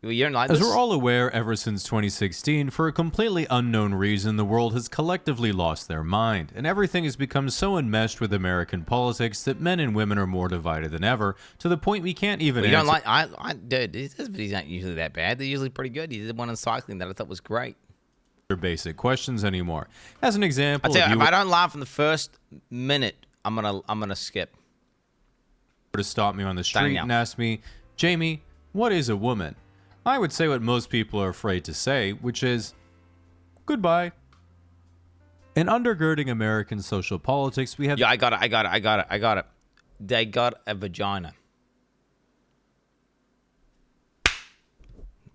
You don't like this? As we're all aware, ever since 2016, for a completely unknown reason, the world has collectively lost their mind, and everything has become so enmeshed with American politics that men and women are more divided than ever, to the point we can't even You answer. don't like... Dude, these videos aren't usually that bad. They're usually pretty good. You did one on cycling that I thought was great. Basic questions anymore. As an example, I tell you, if I don't laugh in the first minute, I'm gonna skip. To stop me on the street and ask me, Jamie, what is a woman? I would say what most people are afraid to say, which is, goodbye. In undergirding American social politics, we have... Yeah, I got it. They got a vagina.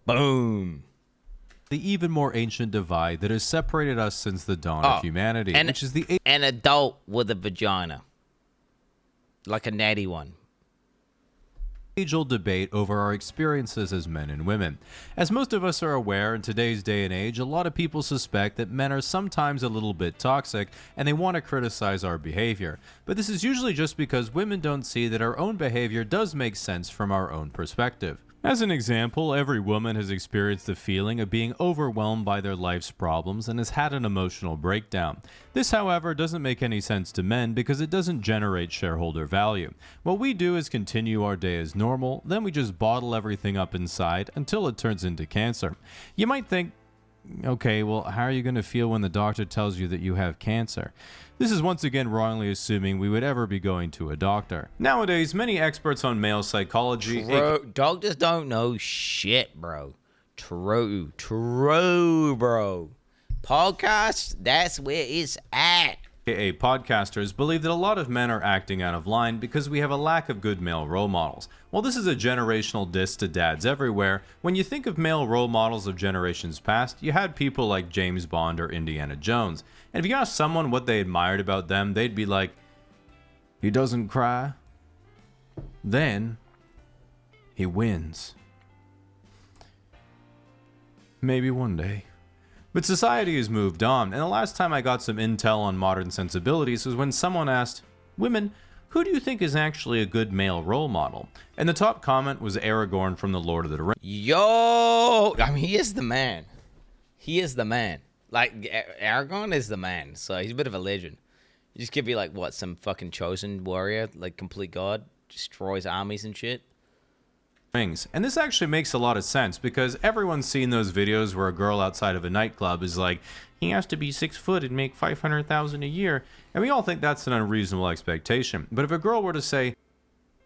Boom. The even more ancient divide that has separated us since the dawn of humanity, which is an adult with a vagina. Like a natty one. Age-old debate over our experiences as men and women. As most of us are aware, in today's day and age, a lot of people suspect that men are sometimes a little bit toxic and they want to criticize our behavior. But this is usually just because women don't see that our own behavior does make sense from our own perspective. As an example, every woman has experienced the feeling of being overwhelmed by their life's problems and has had an emotional breakdown. This, however, doesn't make any sense to men because it doesn't generate shareholder value. What we do is continue our day as normal, then we just bottle everything up inside until it turns into cancer. You might think, okay, well, how are you going to feel when the doctor tells you that you have cancer? This is once again wrongly assuming we would ever be going to a doctor. Nowadays, many experts on male psychology... Doctors don't know shit, bro. True, bro. Podcasts, that's where it's at. AKA podcasters believe that a lot of men are acting out of line because we have a lack of good male role models. While this is a generational diss to dads everywhere, when you think of male role models of generations past, you had people like James Bond or Indiana Jones. And if you asked someone what they admired about them, they'd be like, he doesn't cry. Then he wins. Maybe one day. But society has moved on, and the last time I got some intel on modern sensibilities was when someone asked, women, who do you think is actually a good male role model? And the top comment was Aragorn from The Lord of the Rings. Yo! I mean, he is the man. He is the man. Like, Aragorn is the man, so he's a bit of a legend. You just could be like, what, some fucking chosen warrior, like complete god, destroys armies and shit? And this actually makes a lot of sense because everyone's seen those videos where a girl outside of a nightclub is like, he has to be 6 foot and make $500,000 a year, and we all think that's an unreasonable expectation. But if a girl were to say,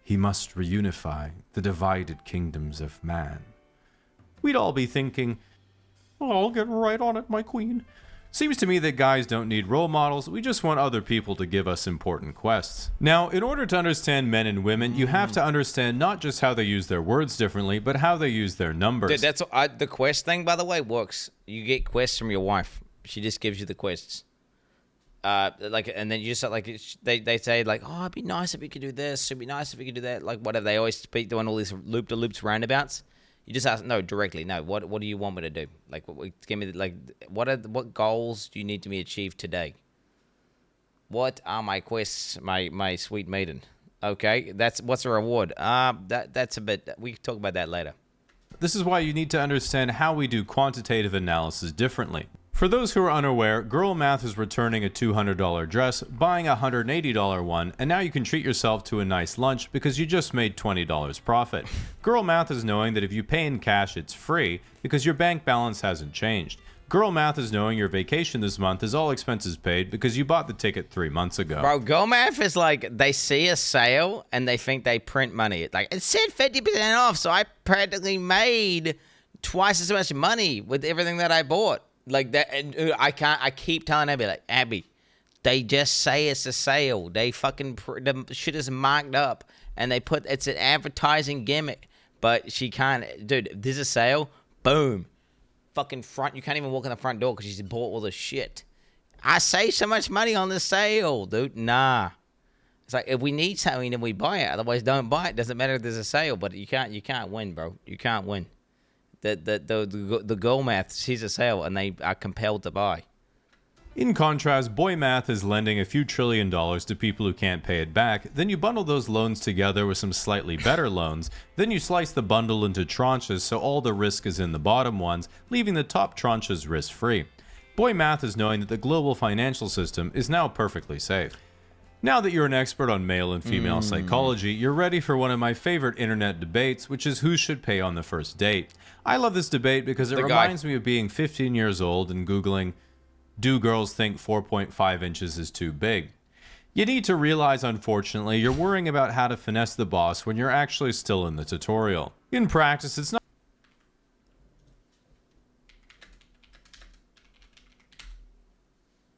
he must reunify the divided kingdoms of man, we'd all be thinking, oh, I'll get right on it, my queen. Seems to me that guys don't need role models, we just want other people to give us important quests. Now, in order to understand men and women, you have to understand not just how they use their words differently, but how they use their numbers. Dude, that's the quest thing, by the way, works. You get quests from your wife. She just gives you the quests. And then you just like they say like, oh, it'd be nice if we could do this. It'd be nice if we could do that. Like whatever. They always speak doing all these loop-to-loops roundabouts. You just ask directly. No, what do you want me to do? Like, give me what goals do you need to be achieved today? What are my quests, my sweet maiden? Okay, what's the reward? That's a bit. We can talk about that later. This is why you need to understand how we do quantitative analysis differently. For those who are unaware, Girl Math is returning a $200 dress, buying a $180 one, and now you can treat yourself to a nice lunch because you just made $20 profit. Girl Math is knowing that if you pay in cash, it's free because your bank balance hasn't changed. Girl Math is knowing your vacation this month is all expenses paid because you bought the ticket 3 months ago. Bro, Girl Math is like, they see a sale and they think they print money. Like, it said 50% off, so I practically made twice as much money with everything that I bought. Like that, and I keep telling Abby, like, Abby, they just say it's a sale. They fucking, the shit is marked up, and it's an advertising gimmick. But she can't, dude, if there's a sale, boom, fucking front, you can't even walk in the front door because she's bought all the shit. I save so much money on the sale, dude, nah. It's like, if we need something, then we buy it. Otherwise, don't buy it. Doesn't matter if there's a sale, but you can't win, bro. You can't win. The Girl Math sees a sale and they are compelled to buy. In contrast, boy math is lending a few $1 trillion to people who can't pay it back, then you bundle those loans together with some slightly better loans, then you slice the bundle into tranches so all the risk is in the bottom ones, leaving the top tranches risk-free. Boy math is knowing that the global financial system is now perfectly safe. Now that you're an expert on male and female psychology, you're ready for one of my favorite internet debates, which is who should pay on the first date. I love this debate because it reminds me of being 15 years old and Googling, do girls think 4.5 inches is too big? You need to realize, unfortunately, you're worrying about how to finesse the boss when you're actually still in the tutorial. In practice, it's not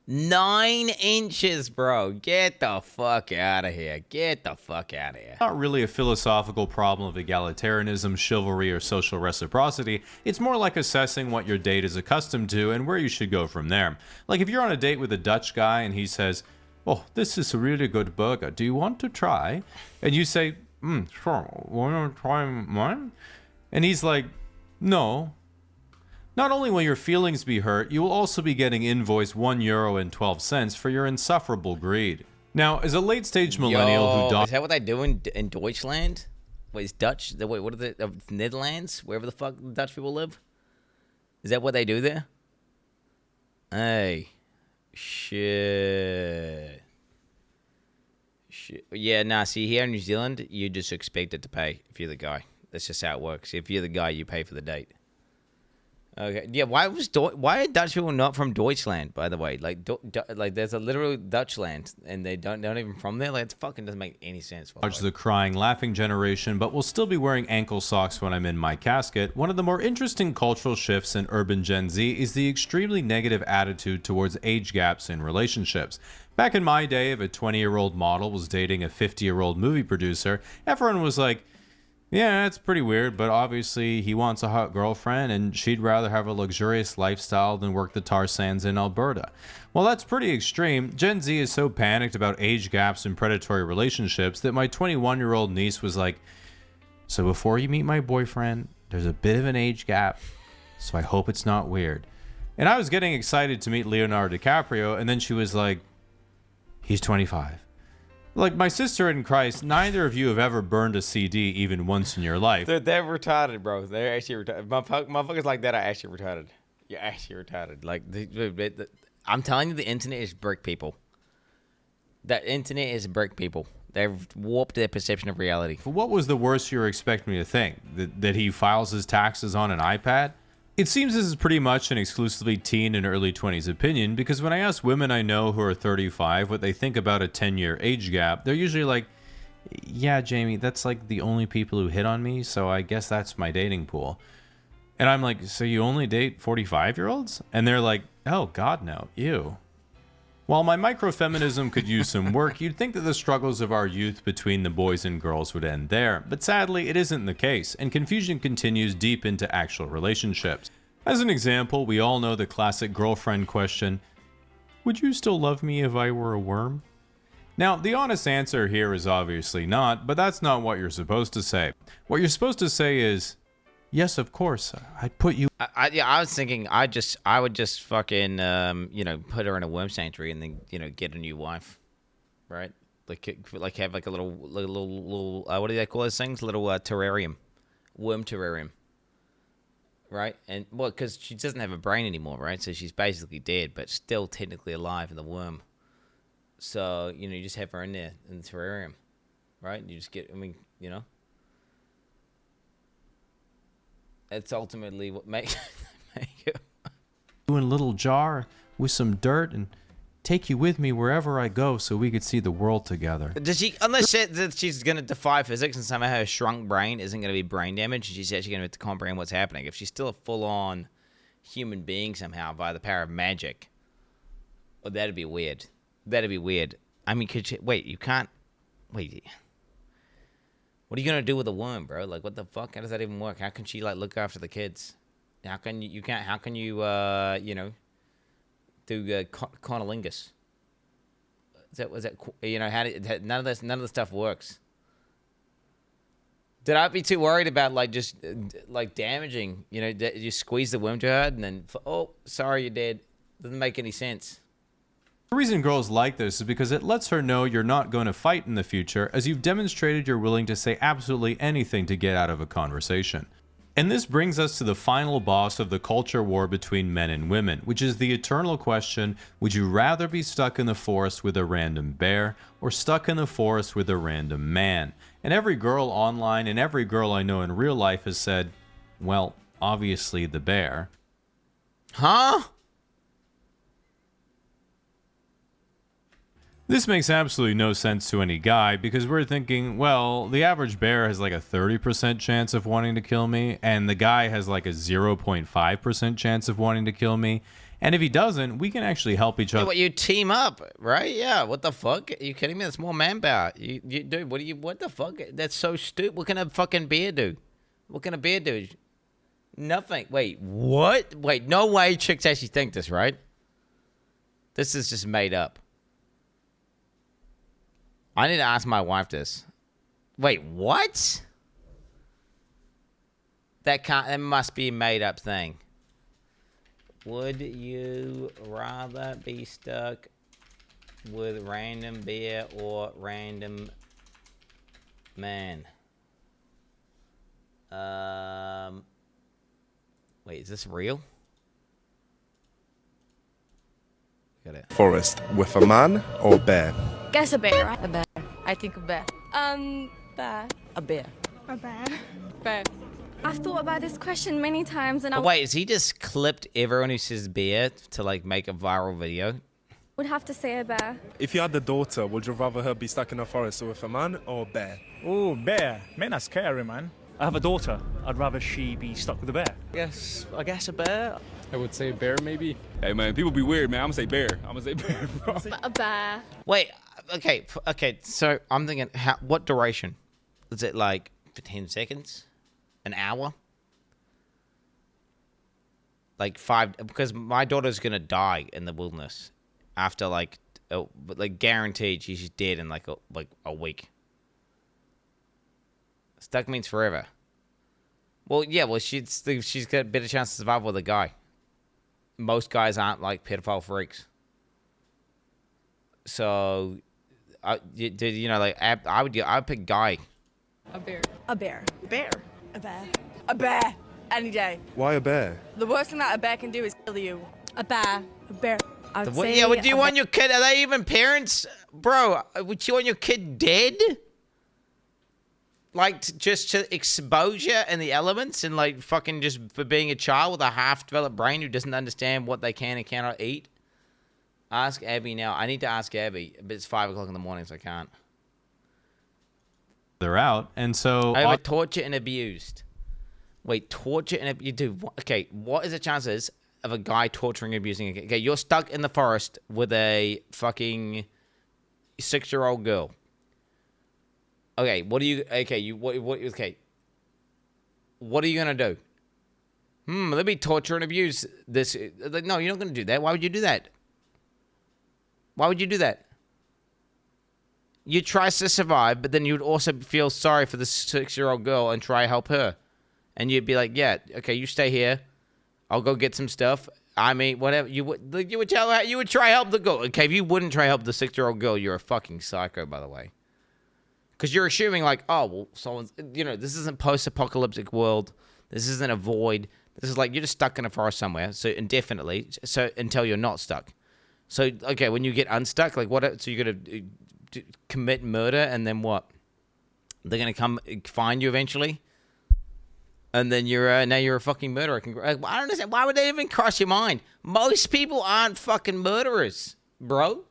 9 inches, bro. Get the fuck out of here. Get the fuck out of here. not really a philosophical problem of egalitarianism, chivalry, or social reciprocity. It's more like assessing what your date is accustomed to and where you should go from there. Like if you're on a date with a Dutch guy and he says, "Oh, this is a really good burger. Do you want to try?" And you say, "Sure. Want to try mine?" And he's like, "No." Not only will your feelings be hurt, you will also be getting invoiced €1.12 for your insufferable greed. Now, as a late-stage millennial who is that what they do in Deutschland? Wait, is Dutch? Wait, what are the Netherlands? Wherever the fuck Dutch people live? Is that what they do there? Hey, shit. Yeah, nah. See, here in New Zealand, you just expected to pay if you're the guy. That's just how it works. If you're the guy, you pay for the date. Okay. Yeah. Why are Dutch people not from Deutschland? By the way, like there's a literal Dutchland, and they don't even from there. Like it fucking doesn't make any sense. dodge the crying, laughing generation, but will still be wearing ankle socks when I'm in my casket. One of the more interesting cultural shifts in urban Gen Z is the extremely negative attitude towards age gaps in relationships. Back in my day, if a 20-year-old model was dating a 50-year-old movie producer, everyone was like, "Yeah, it's pretty weird, but obviously he wants a hot girlfriend and she'd rather have a luxurious lifestyle than work the tar sands in Alberta." Well, that's pretty extreme. Gen Z is so panicked about age gaps in predatory relationships that my 21-year-old niece was like, "So before you meet my boyfriend, there's a bit of an age gap, so I hope it's not weird." And I was getting excited to meet Leonardo DiCaprio, and then she was like, "He's 25. Like my sister in Christ, neither of you have ever burned a CD even once in your life. They're retarded, bro. They're actually retarded. Motherfuckers like that are actually retarded. You're actually retarded. Like, I'm telling you, the internet is brick people. The internet is brick people. They've warped their perception of reality. What was the worst you were expecting me to think? That he files his taxes on an iPad? It seems this is pretty much an exclusively teen and early 20s opinion, because when I ask women I know who are 35 what they think about a 10-year age gap, they're usually like, "Yeah, Jamie, that's like the only people who hit on me, so I guess that's my dating pool." And I'm like, "So you only date 45-year-olds?" And they're like, "Oh, God, no. Ew." While my microfeminism could use some work, you'd think that the struggles of our youth between the boys and girls would end there, but sadly it isn't the case, and confusion continues deep into actual relationships. As an example, we all know the classic girlfriend question, "Would you still love me if I were a worm?" Now, the honest answer here is obviously not, but that's not what you're supposed to say. What you're supposed to say is, "Yes, of course, I'd put you..." I was thinking I would just fucking put her in a worm sanctuary and then get a new wife, right? Like have like a little what do they call those things? Little terrarium, worm terrarium, right? And well, because she doesn't have a brain anymore, right? So she's basically dead, but still technically alive in the worm. So you just have her in there in the terrarium, right? You just get, It's ultimately what make it. In a little jar with some dirt and take you with me wherever I go so we could see the world together. Does she, unless she's going to defy physics and somehow her shrunk brain isn't going to be brain damaged, she's actually going to have to comprehend what's happening. If she's still a full-on human being somehow by the power of magic, well, that'd be weird. That'd be weird. I mean, you can't, wait. What are you gonna do with a worm, bro? Like, what the fuck? How does that even work? How can she like look after the kids? How can you can't? How can you do conolingus? Was that how none of the stuff works. Did I be too worried about like just like damaging? You squeeze the worm to her and then sorry you're dead. Doesn't make any sense. The reason girls like this is because it lets her know you're not going to fight in the future, as you've demonstrated you're willing to say absolutely anything to get out of a conversation. And this brings us to the final boss of the culture war between men and women, which is the eternal question, would you rather be stuck in the forest with a random bear or stuck in the forest with a random man? And every girl online and every girl I know in real life has said, well, obviously the bear. Huh? This makes absolutely no sense to any guy because we're thinking, well, the average bear has like a 30% chance of wanting to kill me, and the guy has like a 0.5% chance of wanting to kill me. And if he doesn't, we can actually help each other. What, you team up, right? Yeah. What the fuck? Are you kidding me? That's more manpower. You dude, what the fuck? That's so stupid. What can a fucking bear do? What can a bear do? Nothing. Wait, what? Wait, no way chicks actually think this, right? This is just made up. I need to ask my wife this. Wait, what? That must be a made up thing. Would you rather be stuck with random bear or random man? Wait, is this real? Got it. Forest with a man or bear? Guess a bear, right? A bear. I think a bear. Bear. A bear. A bear. Bear. I've thought about this question many times, and I Wait, has he just clipped everyone who says bear to like make a viral video? would have to say a bear. If you had a daughter, would you rather her be stuck in a forest with a man or a bear? Oh, bear. Man, that's scary, man. I have a daughter. I'd rather she be stuck with a bear. I guess a bear. I would say bear, maybe. Hey, man, people be weird, man. I'm gonna say bear. Bro. A bear. Wait, okay. So I'm thinking, what duration? Is it like 10 seconds? An hour? Like 5? Because my daughter's gonna die in the wilderness after like guaranteed she's dead in like a week. Stuck means forever. Well, yeah. Well, she's got a better chance to survive with a guy. Most guys aren't like pedophile freaks. So, I would pick guy. A bear. A bear. Bear. A bear. A bear. Any day. Why a bear? The worst thing that a bear can do is kill you. A bear. A bear. I would say Yeah, would you want your kid? Are they even parents, bro? Would you want your kid dead? Like just to exposure and the elements, and like fucking just for being a child with a half-developed brain who doesn't understand what they can and cannot eat. Ask Abby now. I need to ask Abby, but it's 5 o'clock in the morning, so I can't. They're out, and so Over torture and abused. Wait, torture and you do okay? What is the chances of a guy torturing and abusing a kid? Okay, you're stuck in the forest with a fucking 6-year-old girl. Okay, what are you? Okay, okay. What are you gonna do? Let me torture and abuse this. No, you're not gonna do that. Why would you do that? Why would you do that? You try to survive, but then you'd also feel sorry for the 6-year-old girl and try to help her. And you'd be like, yeah, okay, you stay here. I'll go get some stuff. I mean, whatever. You would tell her, you would try help the girl. Okay, if you wouldn't try help the 6-year-old girl, you're a fucking psycho, by the way. Because you're assuming like, oh, well, someone's, this isn't post-apocalyptic world. This isn't a void. This is like, you're just stuck in a forest somewhere. So indefinitely. So until you're not stuck. So, okay, when you get unstuck, like what, so you're going to commit murder and then what? They're going to come find you eventually? And then now you're a fucking murderer. I don't understand. Why would they even cross your mind? Most people aren't fucking murderers, bro.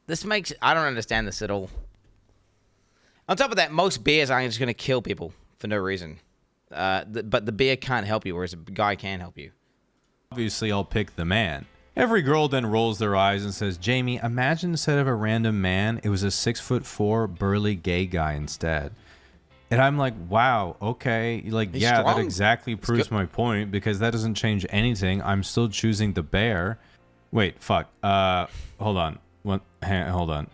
I don't understand this at all. On top of that, most bears aren't just going to kill people for no reason. But the bear can't help you, whereas a guy can help you. obviously I'll pick the man. Every girl then rolls their eyes and says, Jamie, imagine instead of a random man, it was a 6'4" burly gay guy instead. And I'm like, wow, okay. Like, He's yeah, strong. that exactly proves my point, because that doesn't change anything. I'm still choosing the bear. Wait, fuck. Hold on. Hold on.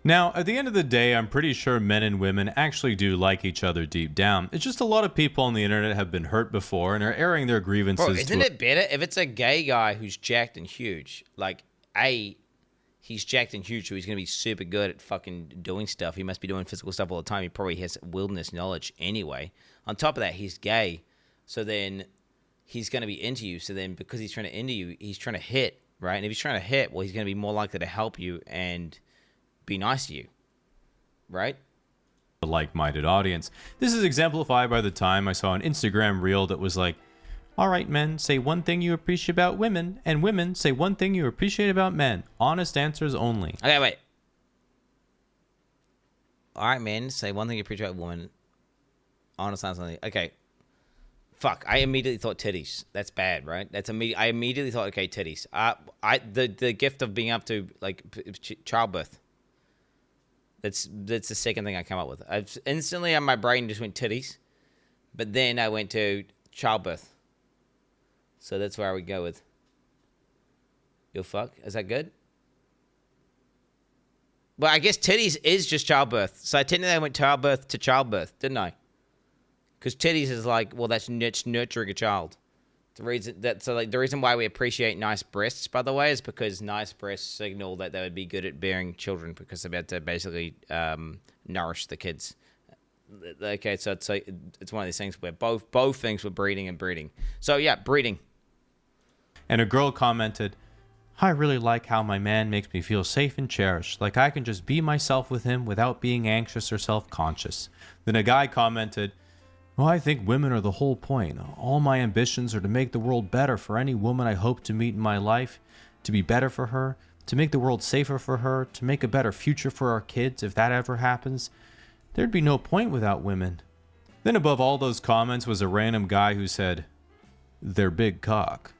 Now, at the end of the day, I'm pretty sure men and women actually do like each other deep down. It's just a lot of people on the internet have been hurt before and are airing their grievances. Bro, isn't it better if it's a gay guy who's jacked and huge? Like, he's jacked and huge, so he's going to be super good at fucking doing stuff. He must be doing physical stuff all the time. He probably has wilderness knowledge anyway. On top of that, he's gay, so then he's going to be into you. So then because he's trying to into you, he's trying to hit, right? And if he's trying to hit, well, he's going to be more likely to help you and be nice to you, right? A like-minded audience. This is exemplified by the time I saw an Instagram reel that was like, all right, men, say one thing you appreciate about women, and women, say one thing you appreciate about men. Honest answers only. Okay, wait. All right, men, say one thing you appreciate about women. Honest answers only. Okay. Fuck, I immediately thought titties. That's bad, right? I immediately thought, okay, titties. The gift of being up to, like, childbirth. That's the second thing I come up with. Instantly on my brain just went titties, but then I went to childbirth. So that's where I would go with. You'll fuck? Is that good? Well, I guess titties is just childbirth. So technically I went childbirth to childbirth, didn't I? Because titties is like, well, that's nurturing a child. The reason why we appreciate nice breasts, by the way, is because nice breasts signal that they would be good at bearing children because they're about to basically nourish the kids. Okay, so it's one of these things where both things were breeding and breeding. So yeah, breeding. And a girl commented, I really like how my man makes me feel safe and cherished, like I can just be myself with him without being anxious or self-conscious. Then a guy commented, well, I think women are the whole point. All my ambitions are to make the world better for any woman I hope to meet in my life, to be better for her, to make the world safer for her, to make a better future for our kids if that ever happens. There'd be no point without women. Then above all those comments was a random guy who said, their big cock.